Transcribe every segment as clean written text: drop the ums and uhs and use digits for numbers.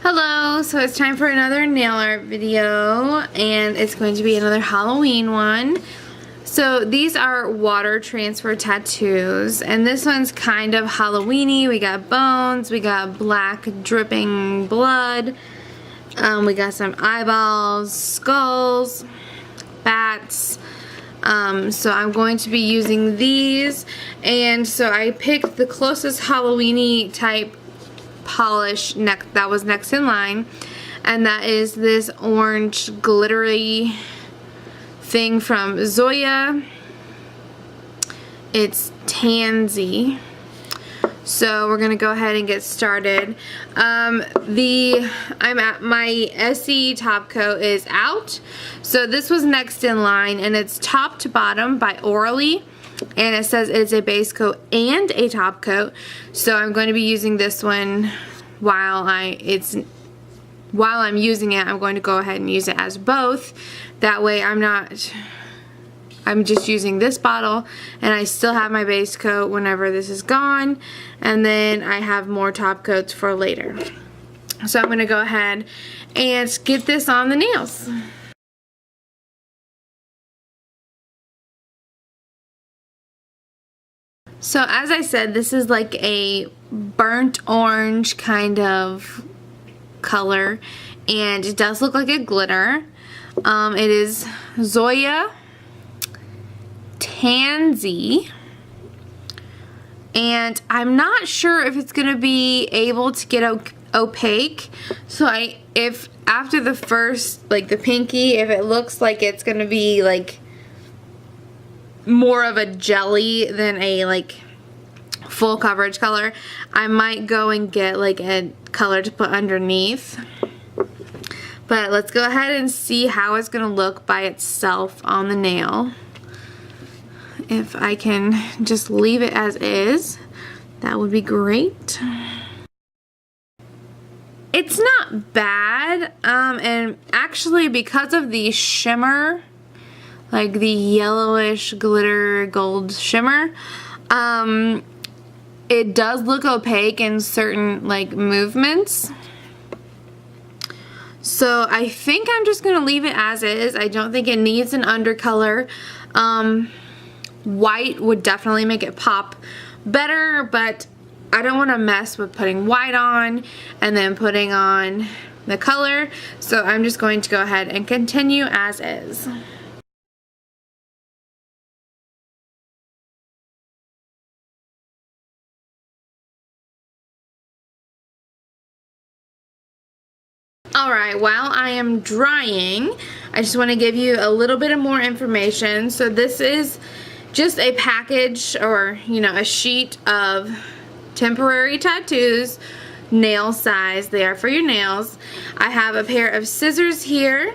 Hello, so it's time for another nail art video, and it's going to be another Halloween one. So these are water transfer tattoos, and this one's kind of Halloween-y. We got bones, we got black dripping blood, we got some eyeballs, skulls, bats. So I'm going to be using these, and so I picked the closest Halloween-y type polish that was next in line, and that is this orange glittery thing from Zoya. It's Tanzy. So we're gonna go ahead and get started. My SE top coat is out, so this was next in line, and it's top to bottom by Orally. And it says it's a base coat and a top coat. So I'm going to be using this one while I'm using it. I'm going to go ahead and use it as both. That way I'm just using this bottle, and I still have my base coat whenever this is gone, and then I have more top coats for later. So I'm going to go ahead and get this on the nails. So as I said, this is like a burnt orange kind of color, and it does look like a glitter. It is Zoya Tanzy, and I'm not sure if it's gonna be able to get opaque. So if after the first, like the pinky, if it looks like it's gonna be like more of a jelly than a like full coverage color, I might go and get like a color to put underneath. But let's go ahead and see how it's gonna look by itself on the nail. If I can just leave it as is, that would be great. It's not bad, and actually because of the shimmer, like the yellowish glitter gold shimmer, it does look opaque in certain like movements. So I think I'm just gonna leave it as is. I don't think it needs an undercolor. White would definitely make it pop better, but I don't want to mess with putting white on and then putting on the color, so I'm just going to go ahead and continue as is. Alright, while I am drying, I just want to give you a little bit of more information. So this is just a package, or a sheet of temporary tattoos, nail size. They are for your nails. I have a pair of scissors here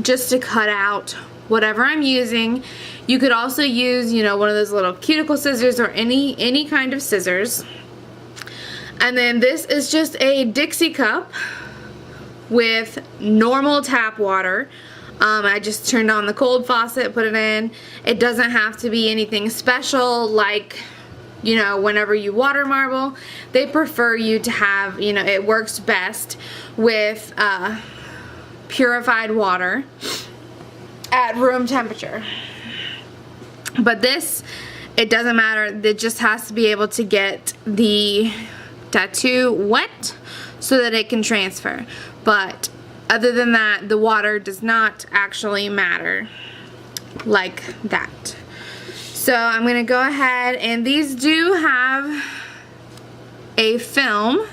just to cut out whatever I'm using. You could also use, one of those little cuticle scissors or any kind of scissors. And then this is just a Dixie cup with normal tap water. I just turned on the cold faucet, put it in. It doesn't have to be anything special like, whenever you water marble. They prefer you to have, it works best with purified water at room temperature. But this, it doesn't matter. It just has to be able to get the tattoo wet so that it can transfer. But other than that, the water does not actually matter like that. So I'm going to go ahead, and these do have a film.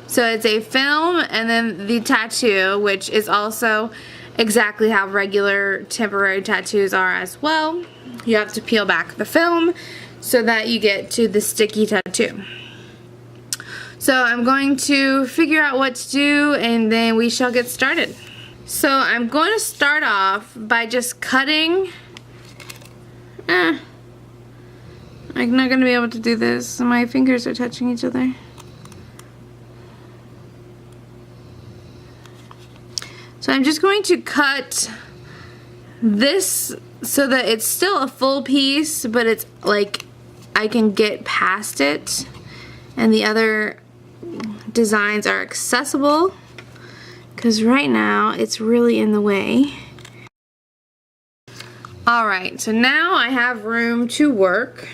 So it's a film and then the tattoo, which is also exactly how regular temporary tattoos are as well. You have to peel back the film so that you get to the sticky tattoo. So I'm going to figure out what to do, and then we shall get started. So I'm going to start off by just cutting. I'm not going to be able to do this. My fingers are touching each other. So I'm just going to cut this so that it's still a full piece, but it's like I can get past it, and the other designs are accessible, because right now it's really in the way. Alright, so now I have room to work.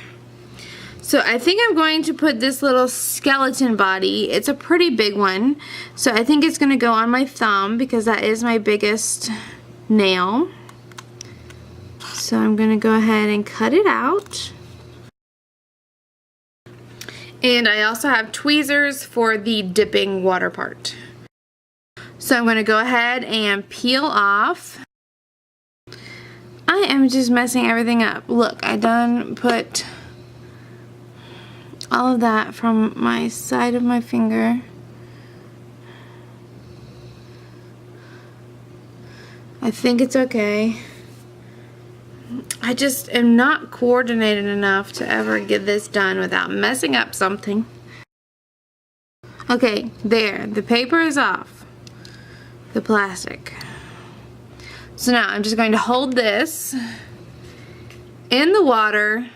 So I think I'm going to put this little skeleton body. It's a pretty big one. So I think it's going to go on my thumb because that is my biggest nail. So I'm going to go ahead and cut it out. And I also have tweezers for the dipping water part. So I'm going to go ahead and peel off. I am just messing everything up. Look, I done put all of that from my side of my finger. I think it's okay. I just am not coordinated enough to ever get this done without messing up something. Okay, there. The paper is off. The plastic. So now I'm just going to hold this in the water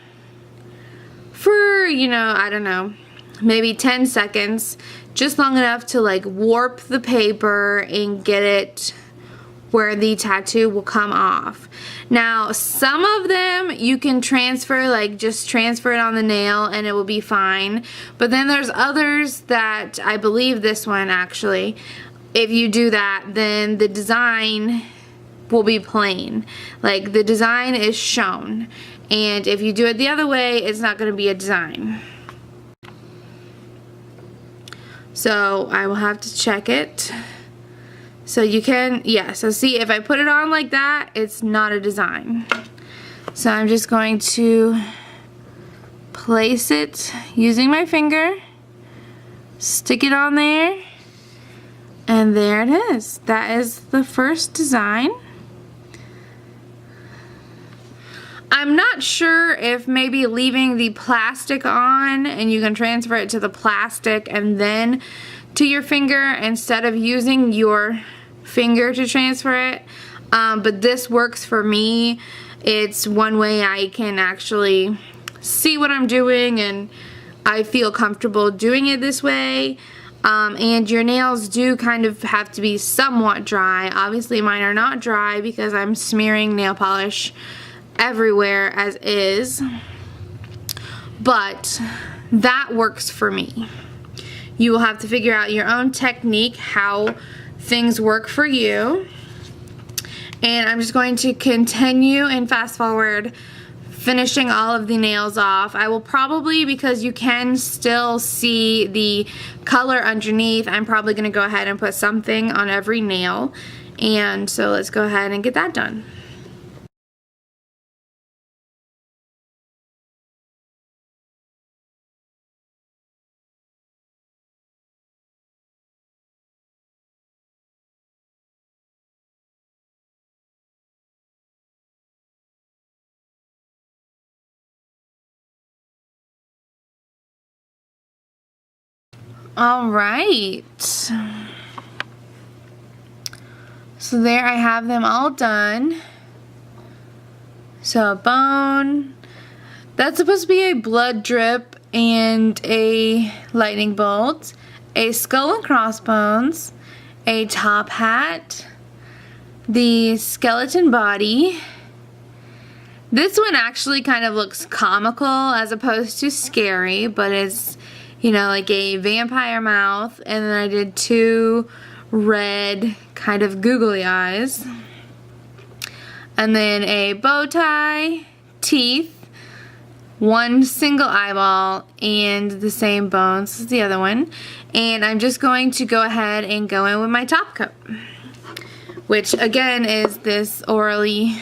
for, you know, I don't know, maybe 10 seconds, just long enough to like warp the paper and get it where the tattoo will come off. Now, some of them you can transfer, like just transfer it on the nail and it will be fine. But then there's others that, I believe this one actually, if you do that, then the design will be plain. Like the design is shown. And if you do it the other way, it's not going to be a design. So I will have to check it. So you can, yeah, so see if I put it on like that, it's not a design. So I'm just going to place it using my finger, stick it on there, and there it is. That is the first design. I'm not sure if maybe leaving the plastic on and you can transfer it to the plastic and then to your finger instead of using your finger to transfer it. But this works for me. It's one way I can actually see what I'm doing and I feel comfortable doing it this way. And your nails do kind of have to be somewhat dry. Obviously mine are not dry because I'm smearing nail polish everywhere as is, but that works for me. You will have to figure out your own technique, how things work for you. And I'm just going to continue and fast forward finishing all of the nails off. I will probably, because you can still see the color underneath, I'm probably going to go ahead and put something on every nail. And so let's go ahead and get that done. Alright, so there I have them all done. So a bone, that's supposed to be a blood drip and a lightning bolt, a skull and crossbones, a top hat, the skeleton body. This one actually kind of looks comical as opposed to scary, but it's, you know, like a vampire mouth, and then I did two red kind of googly eyes, and then a bow tie, teeth, one single eyeball, and the same bones as the other one. And I'm just going to go ahead and go in with my top coat, which again is this orally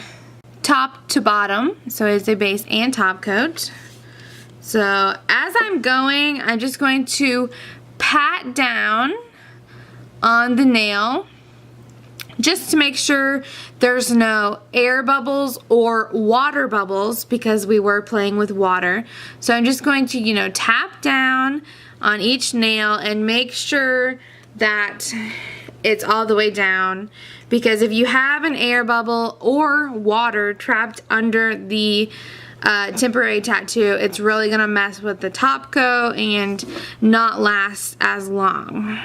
top to bottom, so it's a base and top coat. So as I'm going, I'm just going to pat down on the nail just to make sure there's no air bubbles or water bubbles, because we were playing with water. So I'm just going to, you know, tap down on each nail and make sure that it's all the way down, because if you have an air bubble or water trapped under the temporary tattoo, it's really gonna mess with the top coat and not last as long.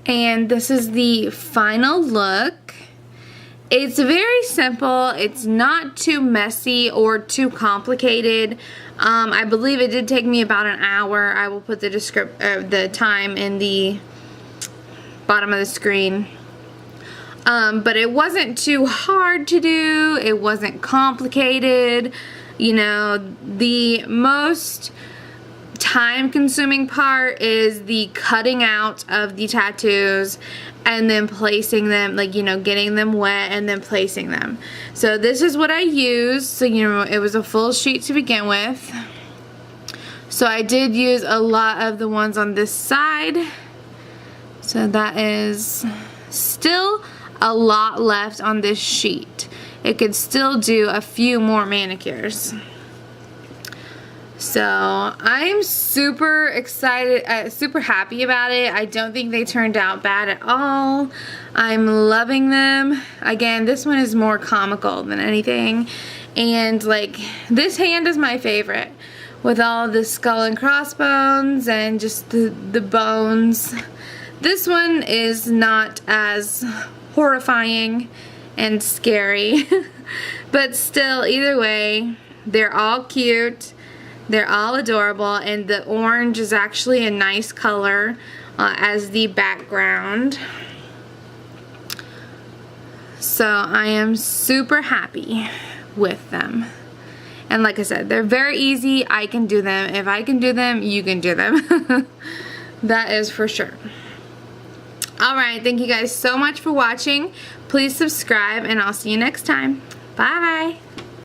And this is the final look. It's very simple. It's not too messy or too complicated. I believe it did take me about an hour. I will put the time in the bottom of the screen. But it wasn't too hard to do. It wasn't complicated. You know, the most time-consuming part is the cutting out of the tattoos and then placing them, like, you know, getting them wet and then placing them. So this is what I used. So, you know, it was a full sheet to begin with. So I did use a lot of the ones on this side. So that is still a lot left on this sheet. It could still do a few more manicures. So I'm super excited, super happy about it. I don't think they turned out bad at all. I'm loving them. Again, this one is more comical than anything. And like, this hand is my favorite, with all the skull and crossbones and just the bones. This one is not as horrifying and scary, but still, either way, they're all cute. They're all adorable, and the orange is actually a nice color as the background. So I am super happy with them. And like I said, they're very easy. I can do them. If I can do them, you can do them. That is for sure. Alright, thank you guys so much for watching. Please subscribe, and I'll see you next time. Bye!